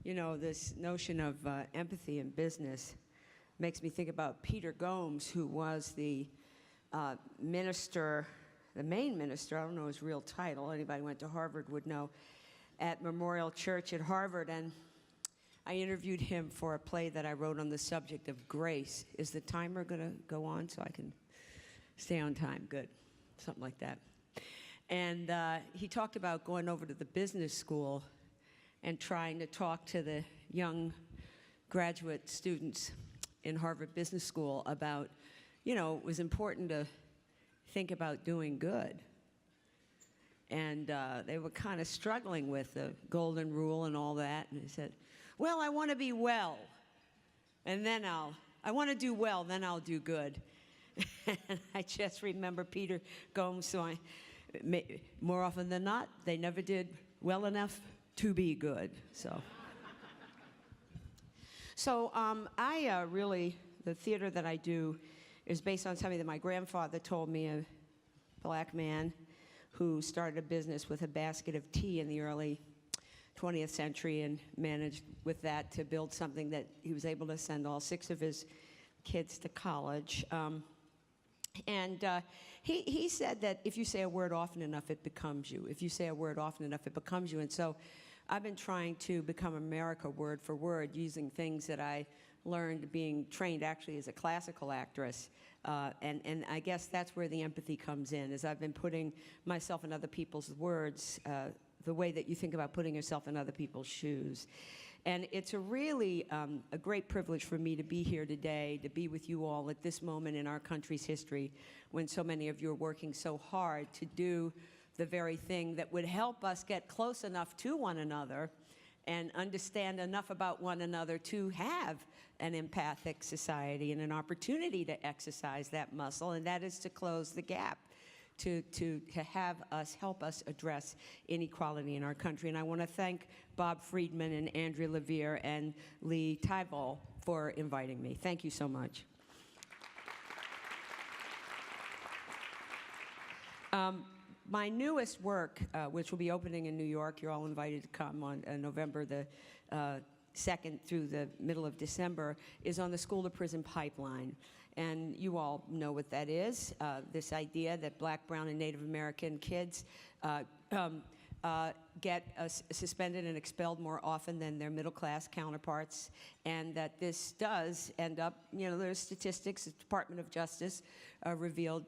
You know, this notion of empathy in business makes me think about Peter Gomes, who was the minister, the main minister, I don't know his real title, anybody who went to Harvard would know, at Memorial Church at Harvard. And I interviewed him for a play that I wrote on the subject of grace. Is the timer going to go on so I can stay on time? Good. Something like that. And he talked about going over to the business school and trying to talk to the young graduate students in Harvard Business School about, you know, it was important to think about doing good. And they were kind of struggling with the golden rule and all that. And he said, well, I want to be well, and then I want to do well, then I'll do good. And I just remember Peter Gomes, so more often than not, they never did well enough to be good. So I really, the theater that I do is based on something that my grandfather told me, a black man who started a business with a basket of tea in the early 20th century and managed with that to build something that he was able to send all 6 of his kids to college. He said that if you say a word often enough, it becomes you. If you say a word often enough, it becomes you. And so I've been trying to become America word for word, using things that I learned being trained actually as a classical actress. And I guess that's where the empathy comes in, is I've been putting myself in other people's words, the way that you think about putting yourself in other people's shoes. And it's a really a great privilege for me to be here today, to be with you all at this moment in our country's history, when so many of you are working so hard to do the very thing that would help us get close enough to one another and understand enough about one another to have an empathic society and an opportunity to exercise that muscle, and that is to close the gap, to have us, help us address inequality in our country. And I want to thank Bob Friedman and Andrea Levere and Lee Tybal for inviting me. Thank you so much. My newest work, which will be opening in New York, you're all invited to come on November the 2nd through the middle of December, is on the school-to-prison pipeline. And you all know what that is, this idea that Black, Brown, and Native American kids get suspended and expelled more often than their middle-class counterparts, and that this does end up, you know, there's statistics, the Department of Justice revealed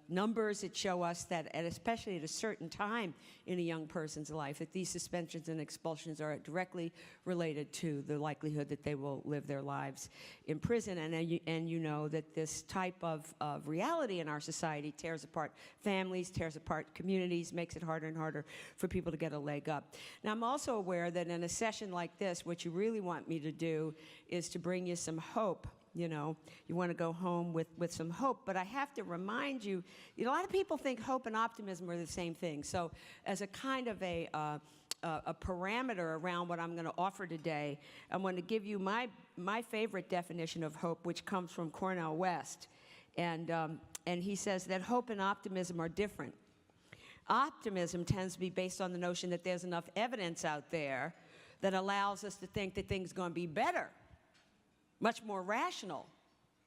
numbers that show us that, especially at a certain time in a young person's life, that these suspensions and expulsions are directly related to the likelihood that they will live their lives in prison. And you know that this type of reality in our society tears apart families, tears apart communities, makes it harder and harder for people to get a leg up. Now, I'm also aware that in a session like this, what you really want me to do is to bring you some hope. You know, you want to go home with some hope, but I have to remind you, a lot of people think hope and optimism are the same thing. So as a kind of a parameter around what I'm going to offer today, I'm going to give you my favorite definition of hope, which comes from Cornel West. And he says that hope and optimism are different. Optimism tends to be based on the notion that there's enough evidence out there that allows us to think that things are going to be better, much more rational,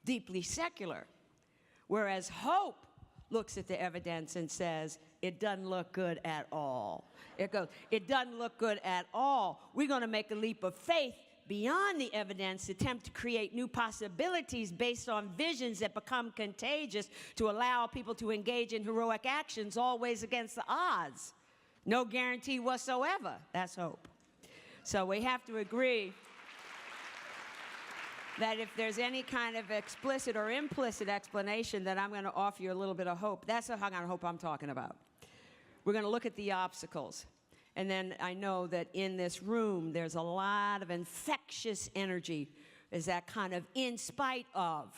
deeply secular. Whereas hope looks at the evidence and says, it doesn't look good at all. It goes, it doesn't look good at all. We're going to make a leap of faith beyond the evidence, attempt to create new possibilities based on visions that become contagious to allow people to engage in heroic actions always against the odds. No guarantee whatsoever. That's hope. So we have to agree that if there's any kind of explicit or implicit explanation that I'm going to offer you a little bit of hope, that's the kind of hope I'm talking about. We're going to look at the obstacles. And then I know that in this room, there's a lot of infectious energy. Is that kind of in spite of,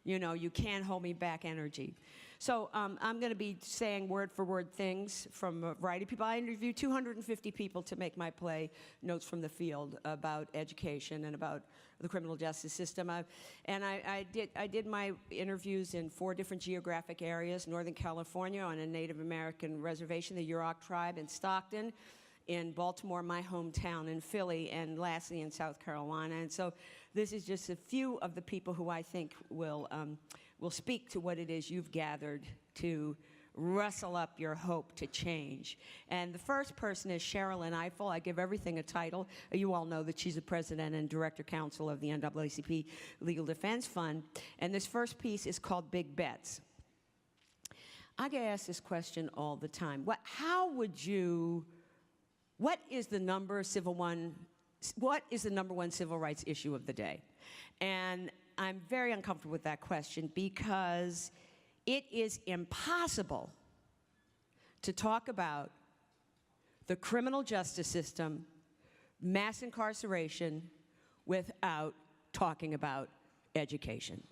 you know, you can't hold me back energy. So I'm going to be saying word-for-word things from a variety of people. I interviewed 250 people to make my play, Notes from the Field, about education and about the criminal justice system. I did my interviews in 4 different geographic areas: Northern California on a Native American reservation, the Yurok tribe in Stockton, in Baltimore, my hometown, in Philly, and lastly in South Carolina. And so this is just a few of the people who I think will speak to what it is you've gathered to rustle up your hope to change. And the first person is Sherilyn Ifill. I give everything a title. You all know that she's the president and director counsel of the NAACP Legal Defense Fund. And this first piece is called Big Bets. I get asked this question all the time. What is the number one civil rights issue of the day? And I'm very uncomfortable with that question because it is impossible to talk about the criminal justice system, mass incarceration, without talking about education.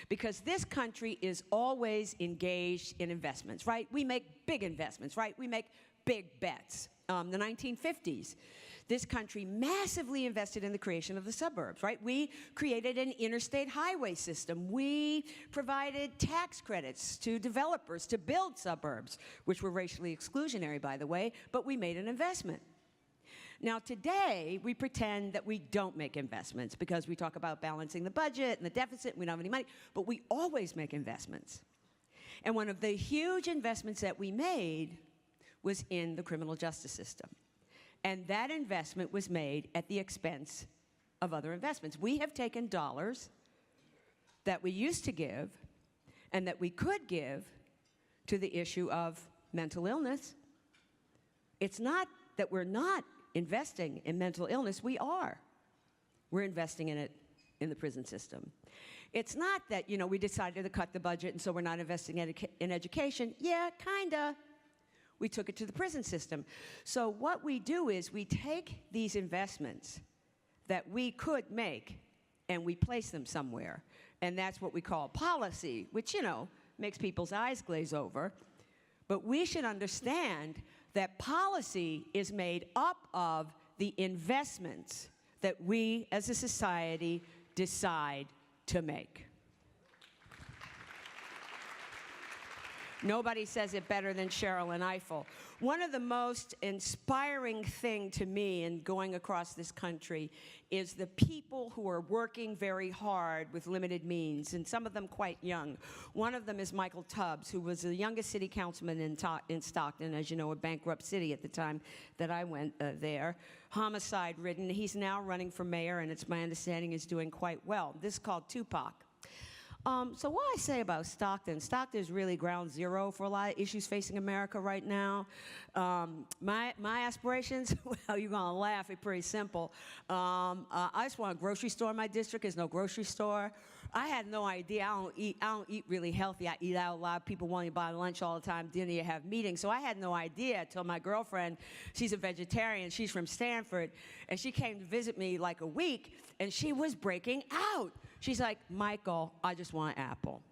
Because this country is always engaged in investments, right? We make big investments, right? We make big bets. The 1950s, this country massively invested in the creation of the suburbs, right? We created an interstate highway system. We provided tax credits to developers to build suburbs, which were racially exclusionary, by the way, but we made an investment. Now, today, we pretend that we don't make investments because we talk about balancing the budget and the deficit, and we don't have any money, but we always make investments. And one of the huge investments that we made was in the criminal justice system. And that investment was made at the expense of other investments. We have taken dollars that we used to give and that we could give to the issue of mental illness. It's not that we're not investing in mental illness, we are. We're investing in it in the prison system. It's not that, we decided to cut the budget and so we're not investing in education. Yeah, kinda. We took it to the prison system. So what we do is we take these investments that we could make and we place them somewhere. And that's what we call policy, which, makes people's eyes glaze over. But we should understand that policy is made up of the investments that we as a society decide to make. Nobody says it better than Sherilyn Ifill. One of the most inspiring thing to me in going across this country is the people who are working very hard with limited means, and some of them quite young. One of them is Michael Tubbs, who was the youngest city councilman in Stockton, as you know, a bankrupt city at the time that I went there. Homicide-ridden. He's now running for mayor, and it's my understanding he's doing quite well. This is called Tupac. So what I say about Stockton, Stockton is really ground zero for a lot of issues facing America right now. My aspirations, well, you're gonna laugh, it's pretty simple. I just want a grocery store in my district. There's no grocery store. I had no idea. I don't eat really healthy. I eat out a lot. People want to buy lunch all the time, dinner, you have meetings. So I had no idea until my girlfriend, she's a vegetarian, she's from Stanford, and she came to visit me like a week, and she was breaking out. She's like, Michael, I just want an apple.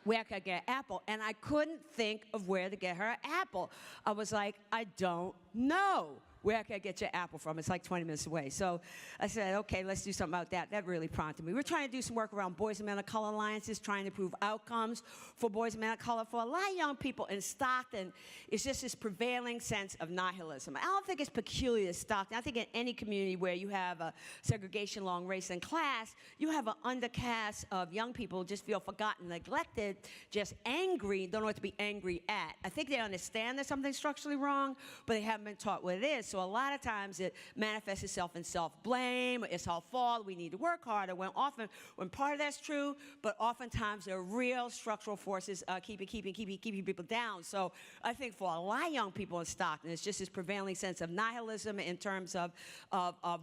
Where can I get an apple? And I couldn't think of where to get her an apple. I was like, I don't know. Where can I get your apple from? It's like 20 minutes away. So I said, okay, let's do something about that. That really prompted me. We're trying to do some work around Boys and Men of Color Alliances, trying to improve outcomes for boys and men of color. For a lot of young people in Stockton, it's just this prevailing sense of nihilism. I don't think it's peculiar to Stockton. I think in any community where you have a segregation along race and class, you have an undercast of young people who just feel forgotten, neglected, just angry, don't know what to be angry at. I think they understand there's something structurally wrong, but they haven't been taught what it is. So a lot of times it manifests itself in self-blame. It's our fault. We need to work harder. When part of that's true, but oftentimes there are real structural forces keeping people down. So I think for a lot of young people in Stockton, it's just this prevailing sense of nihilism in terms of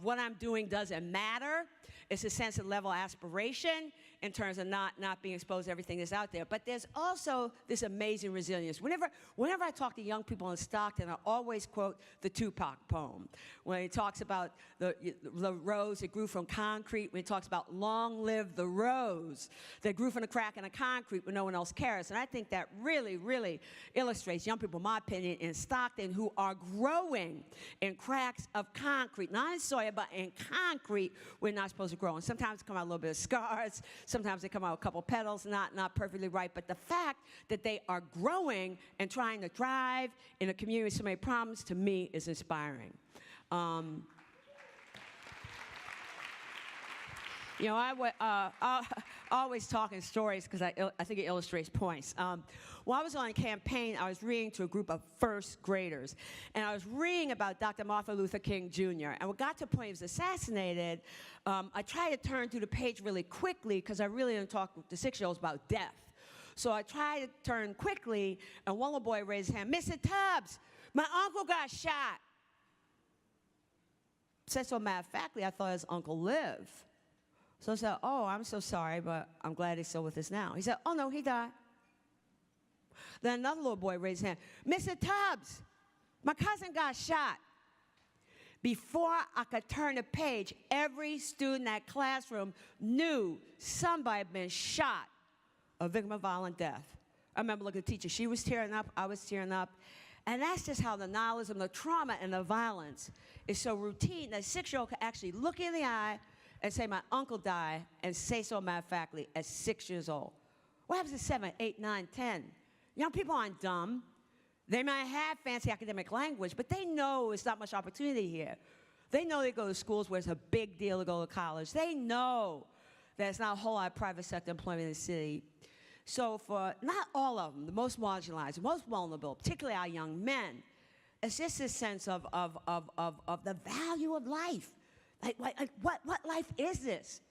what I'm doing doesn't matter. It's a sense of level aspiration in terms of not being exposed to everything that's out there. But there's also this amazing resilience. Whenever I talk to young people in Stockton, I always quote the Tupac poem, when he talks about the rose that grew from concrete, when he talks about long live the rose that grew from the crack in the concrete when no one else cares. And I think that really, really illustrates young people, in my opinion, in Stockton who are growing in cracks of concrete, not in soil, but in concrete we're not supposed to growing. Sometimes they come out a little bit of scars. Sometimes they come out a couple petals, not perfectly right. But the fact that they are growing and trying to thrive in a community with so many problems, to me, is inspiring. You know, I always talk in stories because I think it illustrates points. While I was on campaign, I was reading to a group of first graders, and I was reading about Dr. Martin Luther King Jr. And when it got to the point he was assassinated, I tried to turn through the page really quickly because I really didn't talk to 6-year-olds about death. So I tried to turn quickly, and one little boy raised his hand, "Mr. Tubbs, my uncle got shot." Said so matter-of-factly, I thought his uncle lived. So I said, "Oh, I'm so sorry, but I'm glad he's still with us now." He said, "Oh, no, he died." Then another little boy raised his hand, "Mr. Tubbs, my cousin got shot." Before I could turn the page, every student in that classroom knew somebody had been shot, a victim of violent death. I remember looking at the teacher. She was tearing up. I was tearing up. And that's just how the nihilism, the trauma, and the violence is so routine that a 6-year-old can actually look in the eye and say, "My uncle died," and say so matter-of-factly at 6 years old. What happens at 7, 8, 9, 10? Young people aren't dumb. They might have fancy academic language, but they know there's not much opportunity here. They know they go to schools where it's a big deal to go to college. They know there's not a whole lot of private sector employment in the city. So for not all of them, the most marginalized, the most vulnerable, particularly our young men, it's just this sense of the value of life. Like what life is this?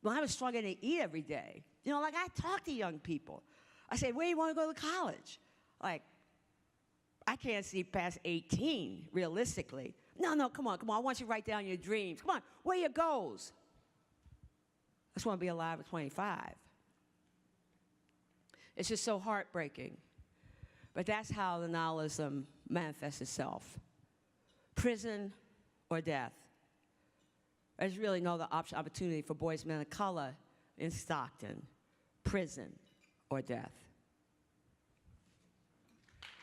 When I was struggling to eat every day, you know, like I talk to young people. I say, "Where do you want to go to college?" Like, I can't see past 18, realistically. No, come on, I want you to write down your dreams. Come on, what are your goals? I just want to be alive at 25. It's just so heartbreaking. But that's how the nihilism manifests itself. Prison or death. There's really no other opportunity for boys and men of color in Stockton. Prison or death.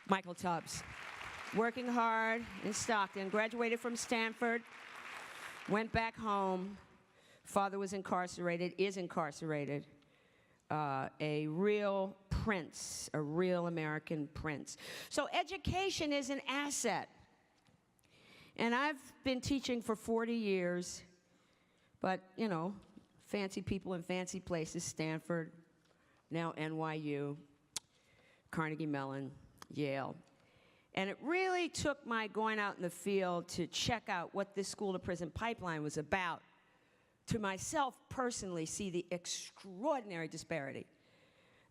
Michael Tubbs, working hard in Stockton, graduated from Stanford, went back home. Father was incarcerated, is incarcerated. A real prince, a real American prince. So education is an asset. And I've been teaching for 40 years. But, you know, fancy people in fancy places, Stanford, now NYU, Carnegie Mellon, Yale. And it really took my going out in the field to check out what this school-to-prison pipeline was about, to myself personally see the extraordinary disparity.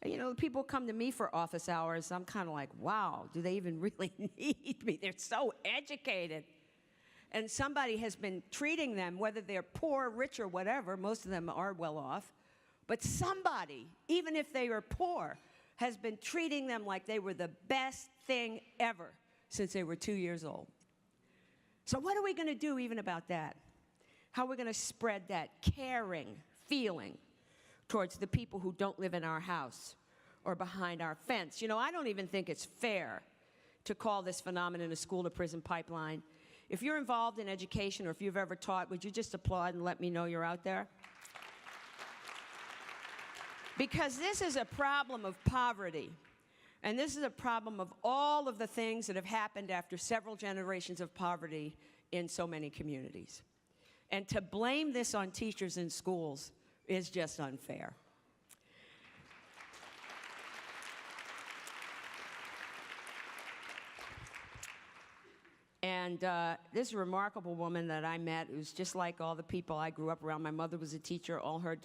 You know, people come to me for office hours, I'm kind of like, wow, do they even really need me? They're so educated. And somebody has been treating them, whether they're poor, rich, or whatever, most of them are well off, but somebody, even if they are poor, has been treating them like they were the best thing ever since they were 2 years old. So what are we going to do even about that? How are we going to spread that caring feeling towards the people who don't live in our house or behind our fence? You know, I don't even think it's fair to call this phenomenon a school-to-prison pipeline. If you're involved in education or if you've ever taught, would you just applaud and let me know you're out there? Because this is a problem of poverty. And this is a problem of all of the things that have happened after several generations of poverty in so many communities. And to blame this on teachers in schools is just unfair. And this is a remarkable woman that I met who's just like all the people I grew up around. My mother was a teacher. All her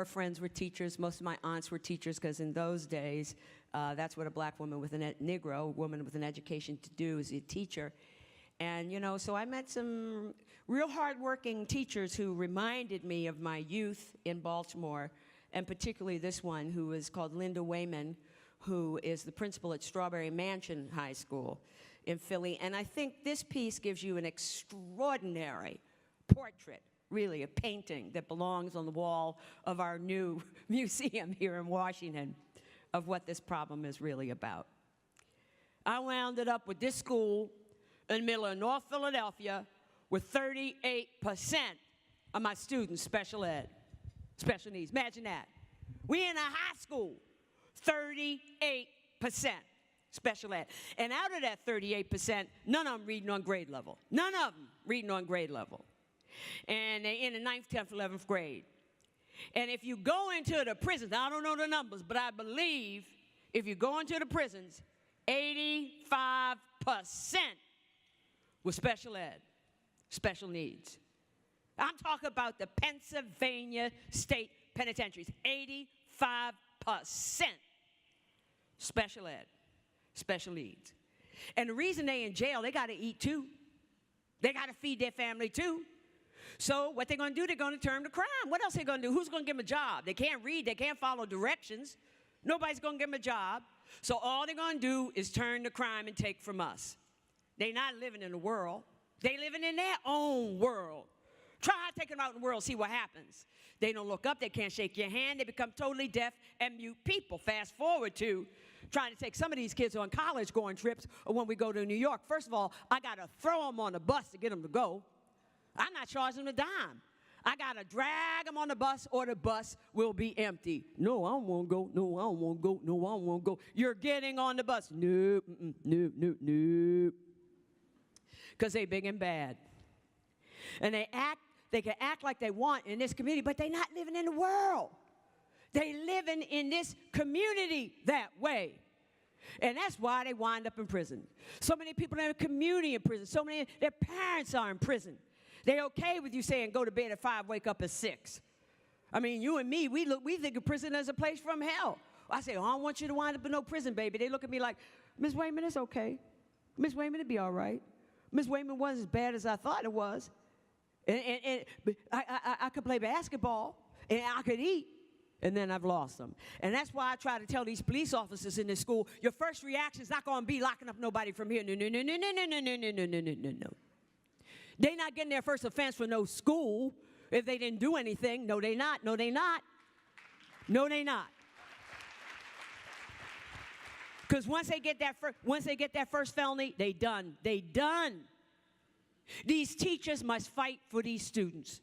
friends were teachers. Most of my aunts were teachers because in those days, that's what a black woman with a Negro woman with an education to do is a teacher. And, you know, so I met some real hardworking teachers who reminded me of my youth in Baltimore, and particularly this one who is called Linda Wayman, who is the principal at Strawberry Mansion High School in Philly. And I think this piece gives you an extraordinary portrait, really a painting that belongs on the wall of our new museum here in Washington of what this problem is really about. I wound up with this school in the middle of North Philadelphia with 38% of my students special ed, special needs. Imagine that. We in a high school, 38% special ed. And out of that 38%, none of them reading on grade level. None of them reading on grade level. And they're in the 9th, 10th, 11th grade. And if you go into the prisons, I don't know the numbers, but I believe if you go into the prisons, 85% with special ed, special needs. I'm talking about the Pennsylvania State Penitentiaries, 85% special ed, special needs. And the reason they in jail, they got to eat too. They got to feed their family too. So what they're going to do, they're going to turn to crime. What else are they going to do? Who's going to give them a job? They can't read. They can't follow directions. Nobody's going to give them a job. So all they're going to do is turn to crime and take from us. They're not living in the world. They're living in their own world. Try taking them out in the world, see what happens. They don't look up. They can't shake your hand. They become totally deaf and mute people. Fast forward to trying to take some of these kids on college going trips or when we go to New York. First of all, I got to throw them on the bus to get them to go. I'm not charging them a dime. I got to drag them on the bus or the bus will be empty. No, I don't want to go. No, I don't want to go. No, I don't want to go. You're getting on the bus. Nope, nope, nope, nope. Because they big and bad. And they can act like they want in this community, but they're not living in the world. They living in this community that way. And that's why they wind up in prison. So many people in the community in prison. So many, their parents are in prison. They're okay with you saying go to bed at 5, wake up at 6. I mean, you and me, we think of prison as a place from hell. I say, oh, I don't want you to wind up in no prison, baby. They look at me like, Miss Wayman, it's okay. Miss Wayman, it'll be all right. Miss Wayman wasn't as bad as I thought it was. And I could play basketball, and I could eat, and then I've lost them. And that's why I try to tell these police officers in this school, your first reaction is not going to be locking up nobody from here. No, no, no, no, no, no, no, no, no, no, no, no, no. They're not getting their first offense for no school if they didn't do anything. No, they not. No, they not. No, they not. Because once they get that first felony, they done. They done. These teachers must fight for these students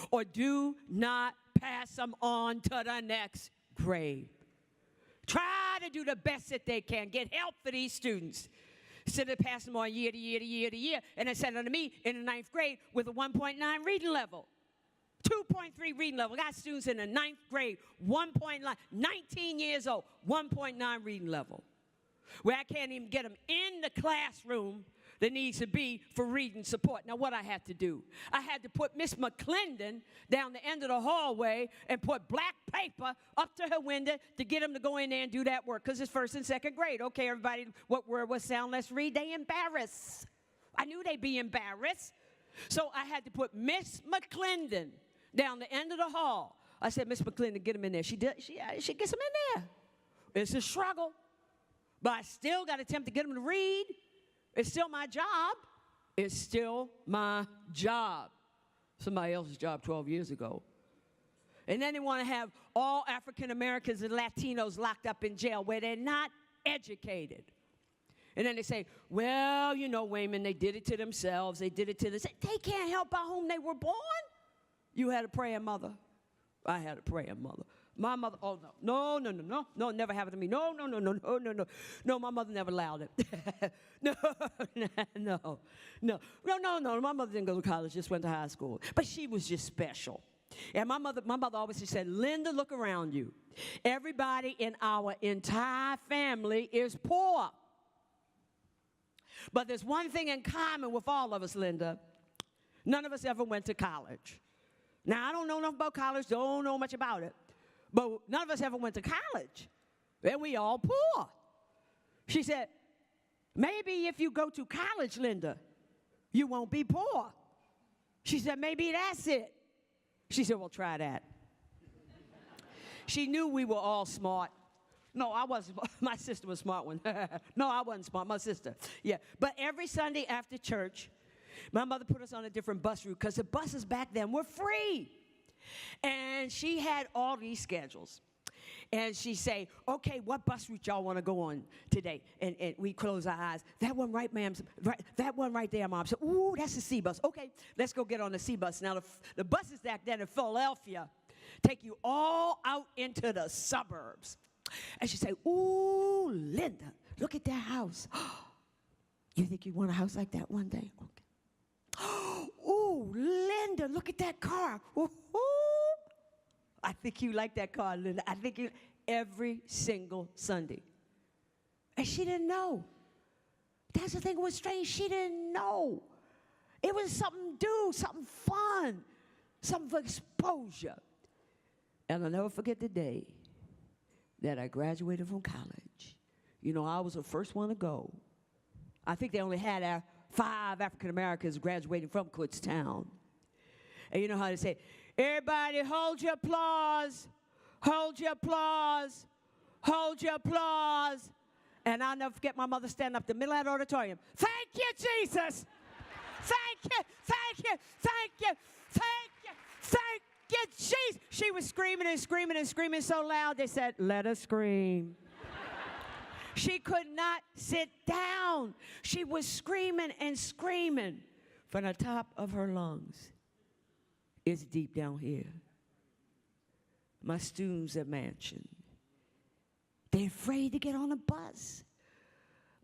or do not pass them on to the next grade. Try to do the best that they can. Get help for these students. Instead of passing them on year to year to year to year, and they sent them to me in the 9th grade with a 1.9 reading level. 2.3 reading level. Got students in the 9th grade, 1.9, 19 years old, 1.9 reading level. Where I can't even get them in the classroom that needs to be for reading support. Now, what I had to do? I had to put Miss McClendon down the end of the hallway and put black paper up to her window to get them to go in there and do that work, because it's 1st and 2nd grade. Okay, everybody, what word, what sound, let's read. They embarrassed. I knew they'd be embarrassed. So I had to put Miss McClendon down the end of the hall. I said, Miss McClendon, get them in there. She gets them in there. It's a struggle. But I still got to attempt to get them to read. It's still my job. It's still my job. Somebody else's job 12 years ago. And then they want to have all African Americans and Latinos locked up in jail where they're not educated. And then they say, well, you know, Wayman, they did it to themselves. They did it to this. They can't help by whom they were born. You had a praying mother. I had a praying mother. My mother, oh, no, it never happened to me. No. No, my mother never allowed it. No, my mother didn't go to college, just went to high school. But she was just special. And my mother always said, Linda, look around you. Everybody in our entire family is poor. But there's one thing in common with all of us, Linda. None of us ever went to college. Now, I don't know enough about college, don't know much about it. But none of us ever went to college. And we all poor. She said, maybe if you go to college, Linda, you won't be poor. She said, maybe that's it. She said, well, try that. She knew we were all smart. No, I wasn't. My sister was a smart one. No, I wasn't smart. My sister. Yeah. But every Sunday after church, my mother put us on a different bus route because the buses back then were free. And she had all these schedules. And she say, okay, what bus route y'all want to go on today? And we close our eyes. That one right, ma'am. Right, that one right there, Mom. So, ooh, that's the C bus. Okay, let's go get on the C bus. Now, the buses back then in Philadelphia take you all out into the suburbs. And she say, ooh, Linda, look at that house. You think you want a house like that one day? Okay. Ooh, Linda, look at that car. Ooh. I think you like that car, Linda. I think you, every single Sunday. And she didn't know. That's the thing that was strange. She didn't know. It was something new, something fun, something for exposure. And I'll never forget the day that I graduated from college. You know, I was the first one to go. I think they only had 5 African Americans graduating from Kutztown. And you know how they say, everybody hold your applause, hold your applause, hold your applause. And I'll never forget my mother standing up in the middle of that auditorium. Thank you, Jesus. Thank you, thank you, thank you, thank you, thank you, Jesus. She was screaming and screaming and screaming so loud, they said, let her scream. She could not sit down. She was screaming and screaming from the top of her lungs. It's deep down here. My students at Mansion, they're afraid to get on a bus.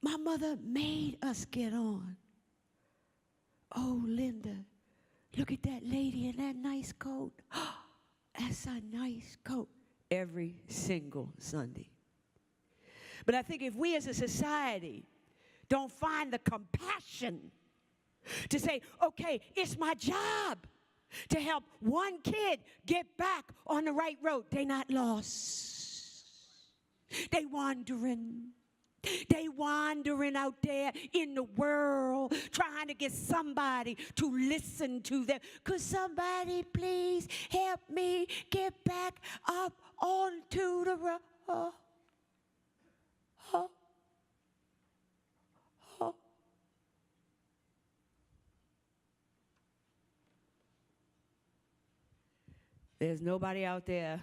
My mother made us get on. Oh, Linda, look at that lady in that nice coat. That's a nice coat. Every single Sunday. But I think if we as a society don't find the compassion to say, okay, it's my job to help one kid get back on the right road. They not lost. They wandering. They wandering out there in the world trying to get somebody to listen to them. Could somebody please help me get back up onto the road? There's nobody out there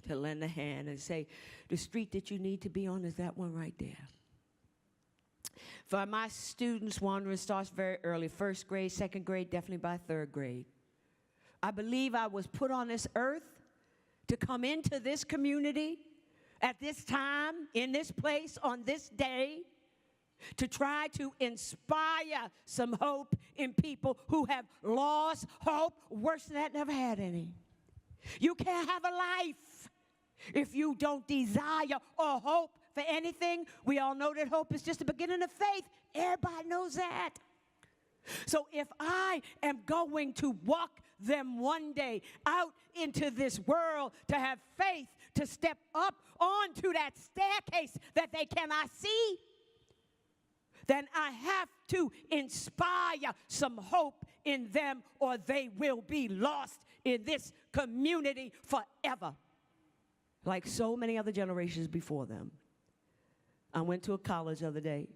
to lend a hand and say, the street that you need to be on is that one right there. For my students, wandering starts very early, 1st grade, 2nd grade, definitely by 3rd grade. I believe I was put on this earth to come into this community at this time, in this place, on this day, to try to inspire some hope in people who have lost hope. Worse than that, never had any. You can't have a life if you don't desire or hope for anything. We all know that hope is just the beginning of faith. Everybody knows that. So if I am going to walk them one day out into this world to have faith to step up onto that staircase that they cannot see, then I have to inspire some hope in them or they will be lost in this community forever, like so many other generations before them. I went to a college the other day,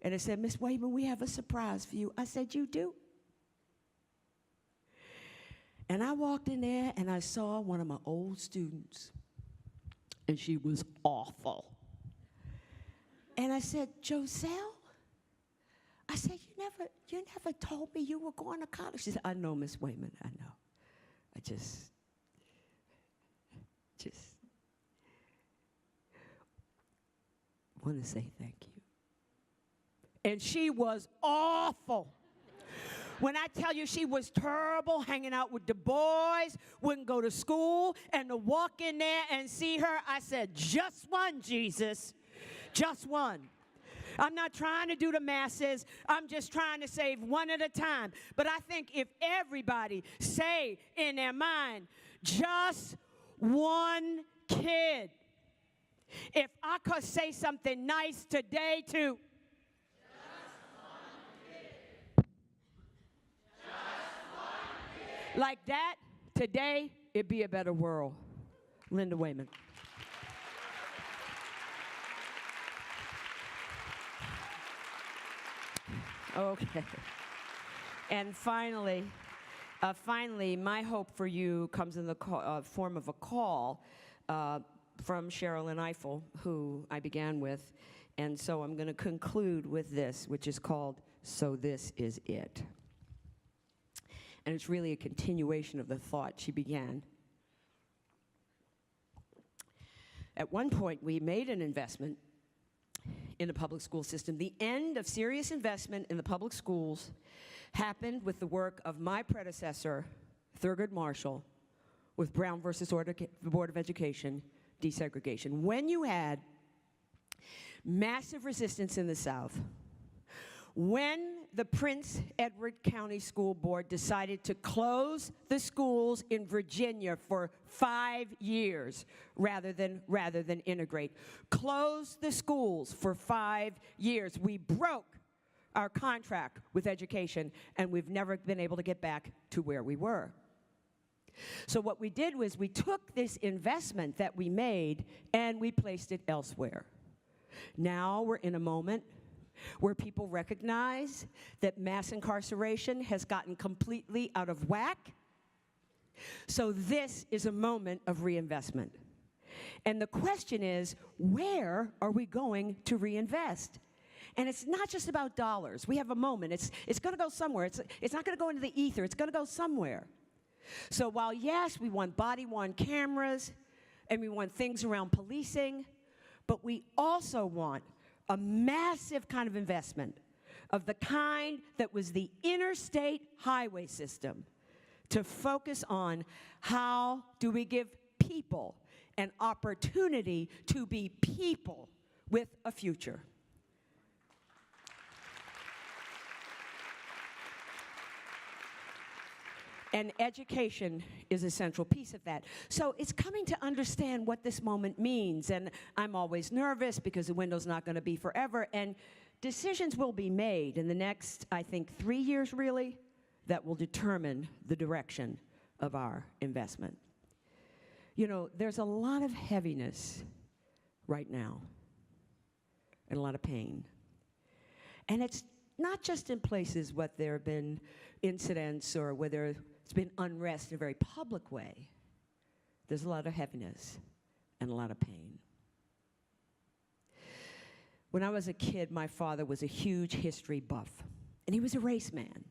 and it said, Miss Wayman, we have a surprise for you. I said, you do? And I walked in there, and I saw one of my old students, and she was awful. And I said, Joselle? I said, you never told me you were going to college. She said, I know, Miss Wayman, I know. I just want to say thank you. And she was awful. When I tell you she was terrible, hanging out with the boys, wouldn't go to school, and to walk in there and see her, I said, just one, Jesus, just one. I'm not trying to do the masses. I'm just trying to save one at a time. But I think if everybody say in their mind, just one kid. If I could say something nice today to like that, today, it'd be a better world. Linda Wayman. Okay. And finally, my hope for you comes in the form of a call. from Cheryl Eiffel, who I began with. And so I'm going to conclude with this, which is called, "So This Is It." And it's really a continuation of the thought she began. At one point, we made an investment in the public school system. The end of serious investment in the public schools happened with the work of my predecessor, Thurgood Marshall, with Brown versus Board of Education, desegregation. When you had massive resistance in the South, when the Prince Edward County School Board decided to close the schools in Virginia for 5 years rather than integrate, close the schools for 5 years, we broke our contract with education, and we've never been able to get back to where we were. So what we did was we took this investment that we made and we placed it elsewhere. Now we're in a moment where people recognize that mass incarceration has gotten completely out of whack. So this is a moment of reinvestment. And the question is, where are we going to reinvest? And it's not just about dollars. We have a moment. It's going to go somewhere. It's not going to go into the ether. It's going to go somewhere. So while, yes, we want body-worn cameras and we want things around policing, but we also want a massive kind of investment of the kind that was the interstate highway system to focus on how do we give people an opportunity to be people with a future. And education is a central piece of that. So it's coming to understand what this moment means. And I'm always nervous because the window's not going to be forever. And decisions will be made in the next, I think, 3 years, really, that will determine the direction of our investment. You know, there's a lot of heaviness right now and a lot of pain. And it's not just in places where there have been incidents or where it's been unrest in a very public way. There's a lot of heaviness and a lot of pain. When I was a kid, my father was a huge history buff, and he was a race man.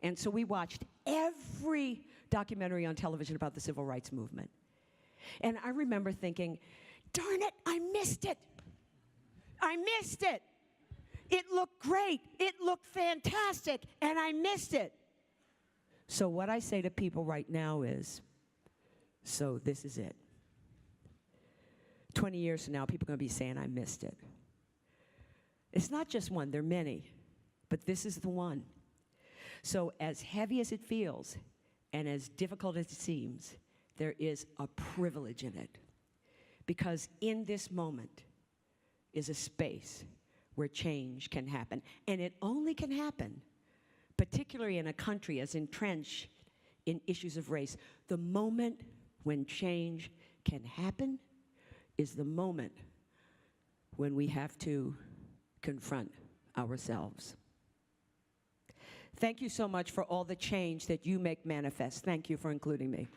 And so we watched every documentary on television about the civil rights movement. And I remember thinking, darn it, I missed it. I missed it. It looked great. It looked fantastic, and I missed it. So what I say to people right now is, so this is it. 20 years from now, people are going to be saying, I missed it. It's not just one, there are many, but this is the one. So as heavy as it feels, and as difficult as it seems, there is a privilege in it. Because in this moment is a space where change can happen. And it only can happen, particularly in a country as entrenched in issues of race. The moment when change can happen is the moment when we have to confront ourselves. Thank you so much for all the change that you make manifest. Thank you for including me.